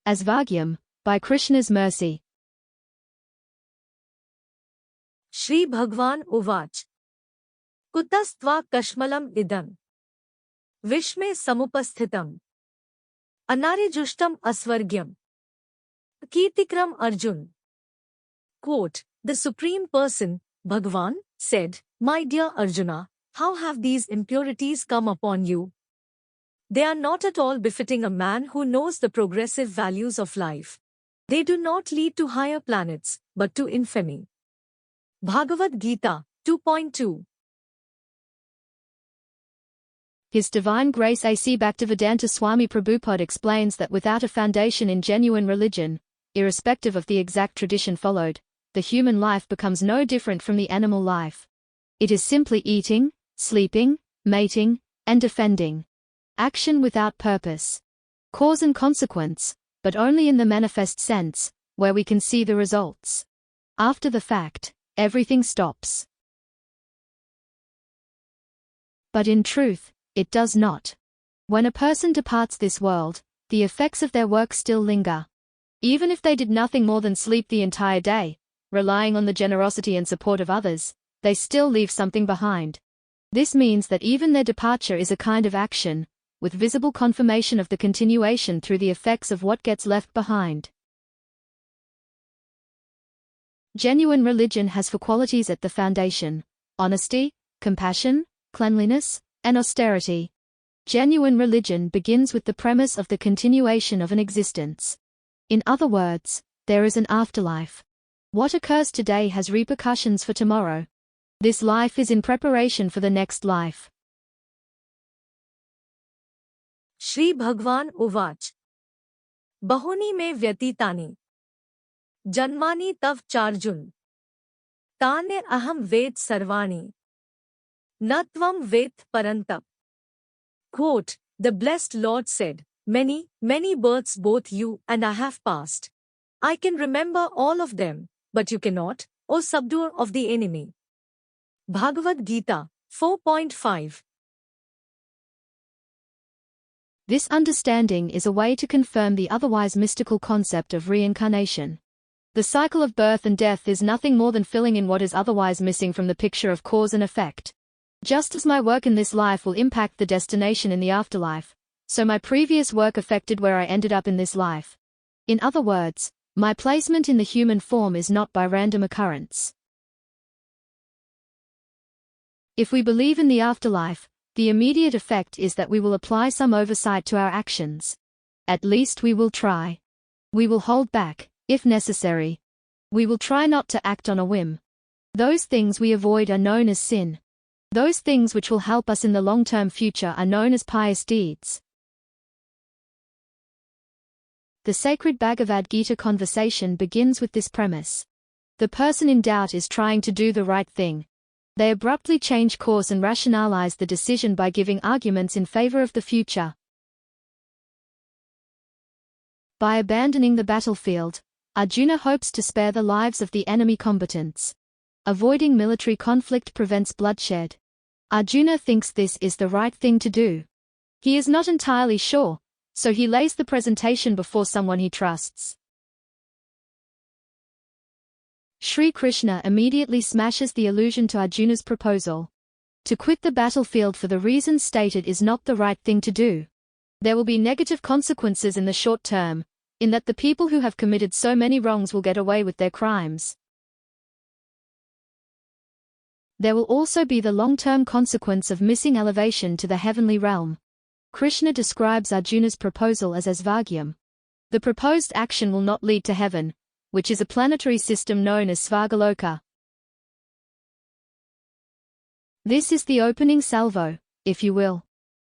Asvargyam, by Krishna's mercy. Shri Bhagavan Uvach. Kutastva kashmalam idam. Vishme samupasthitam. Anarijushtam Asvargyam. Kirtikram Arjun. Quote, the Supreme Person, Bhagavan, said, My dear Arjuna, how have these impurities come upon you? They are not at all befitting a man who knows the progressive values of life. They do not lead to higher planets, but to infamy. Bhagavad-gita 2.2. His Divine Grace A.C. Bhaktivedanta Swami Prabhupada explains that without a foundation in genuine religion, irrespective of the exact tradition followed, the human life becomes no different from the animal life. It is simply eating, sleeping, mating, and defending. Action without purpose. Cause and consequence, but only in the manifest sense, where we can see the results. After the fact, everything stops. But in truth, it does not. When a person departs this world, the effects of their work still linger. Even if they did nothing more than sleep the entire day, relying on the generosity and support of others, they still leave something behind. This means that even their departure is a kind of action, with visible confirmation of the continuation through the effects of what gets left behind. Genuine religion has 4 qualities at the foundation: honesty, compassion, cleanliness, and austerity. Genuine religion begins with the premise of the continuation of an existence. In other words, there is an afterlife. What occurs today has repercussions for tomorrow. This life is in preparation for the next life. Shri Bhagavan Uvach. Bahuni me vyatitani. Janmani tav charjun. Tane aham ved sarvani. Natvam ved parantap. Quote, the blessed Lord said, many, many births both you and I have passed. I can remember all of them, but you cannot, O subduer of the enemy. Bhagavad-gita 4.5. This understanding is a way to confirm the otherwise mystical concept of reincarnation. The cycle of birth and death is nothing more than filling in what is otherwise missing from the picture of cause and effect. Just as my work in this life will impact the destination in the afterlife, so my previous work affected where I ended up in this life. In other words, my placement in the human form is not by random occurrence. If we believe in the afterlife, the immediate effect is that we will apply some oversight to our actions. At least we will try. We will hold back, if necessary. We will try not to act on a whim. Those things we avoid are known as sin. Those things which will help us in the long-term future are known as pious deeds. The sacred Bhagavad-gita conversation begins with this premise. The person in doubt is trying to do the right thing. They abruptly change course and rationalize the decision by giving arguments in favor of the future. By abandoning the battlefield, Arjuna hopes to spare the lives of the enemy combatants. Avoiding military conflict prevents bloodshed. Arjuna thinks this is the right thing to do. He is not entirely sure, so he lays the presentation before someone he trusts. Sri Krishna immediately smashes the allusion to Arjuna's proposal. To quit the battlefield for the reasons stated is not the right thing to do. There will be negative consequences in the short term, in that the people who have committed so many wrongs will get away with their crimes. There will also be the long-term consequence of missing elevation to the heavenly realm. Krishna describes Arjuna's proposal as Asvargyam. The proposed action will not lead to heaven, which is a planetary system known as Svargaloka. This is the opening salvo, if you will.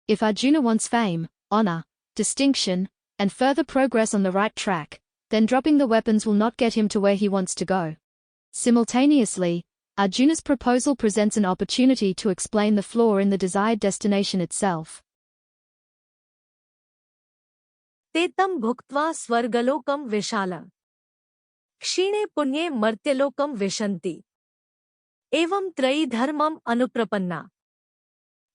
If Arjuna wants fame, honor, distinction, and further progress on the right track, then dropping the weapons will not get him to where he wants to go. Simultaneously, Arjuna's proposal presents an opportunity to explain the flaw in the desired destination itself. Tetam bhuktva swargalokam vishala. Kshine punye martyalokam vishanti. Evam trayi dharmam anuprapanna.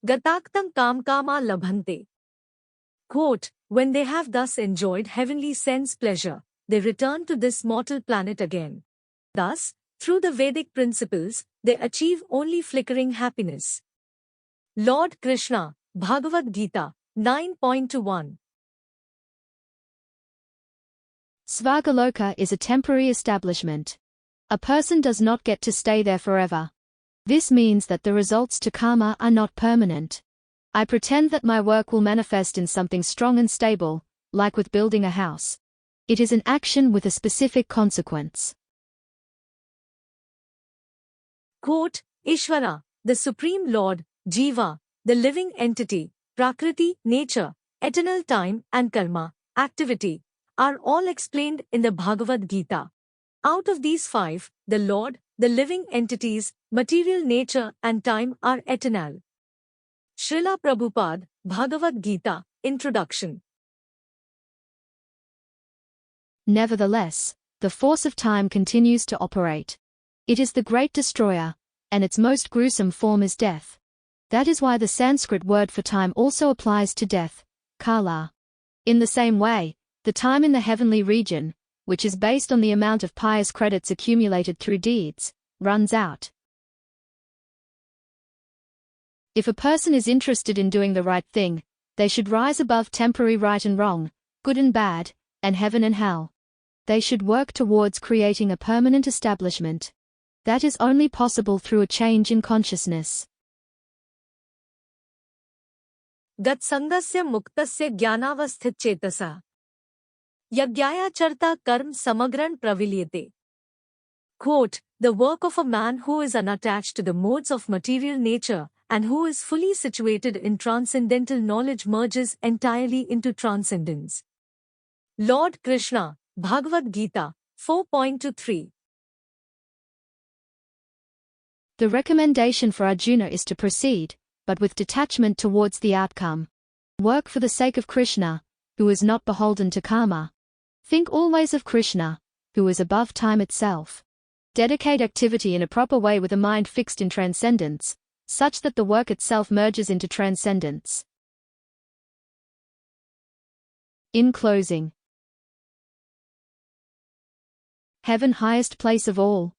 Gataktam kam kama labhante. Quote, When they have thus enjoyed heavenly sense pleasure, they return to this mortal planet again. Thus, through the Vedic principles, they achieve only flickering happiness. Lord Krishna, Bhagavad-gita, 9.21. Svargaloka is a temporary establishment. A person does not get to stay there forever. This means that the results to karma are not permanent. I pretend that my work will manifest in something strong and stable, like with building a house. It is an action with a specific consequence. Quote, Ishvara, the Supreme Lord, Jiva, the living entity, Prakriti, nature, eternal time and karma, activity, are all explained in the Bhagavad-gita. Out of these five, the Lord, the living entities, material nature and time are eternal. Srila Prabhupada, Bhagavad-gita, Introduction. Nevertheless, the force of time continues to operate. It is the great destroyer, and its most gruesome form is death. That is why the Sanskrit word for time also applies to death, kala. In the same way, the time in the heavenly region, which is based on the amount of pious credits accumulated through deeds, runs out. If a person is interested in doing the right thing, they should rise above temporary right and wrong, good and bad, and heaven and hell. They should work towards creating a permanent establishment. That is only possible through a change in consciousness. Gatsangasya muktasya jnanavasthitchetasa. Yagyaya charta karm samagran pravilyate. Quote, the work of a man who is unattached to the modes of material nature and who is fully situated in transcendental knowledge merges entirely into transcendence. Lord Krishna, Bhagavad-gita, 4.23. The recommendation for Arjuna is to proceed, but with detachment towards the outcome. Work for the sake of Krishna, who is not beholden to karma. Think always of Krishna, who is above time itself. Dedicate activity in a proper way with a mind fixed in transcendence, such that the work itself merges into transcendence. In closing, heaven highest place of all,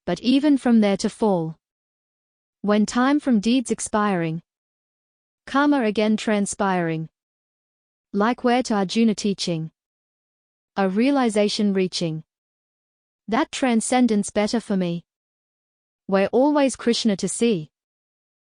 but even from there to fall. When time from deeds expiring, karma again transpiring. Like where to Arjuna teaching, a realization reaching. That transcendence better for me, where always Krishna to see.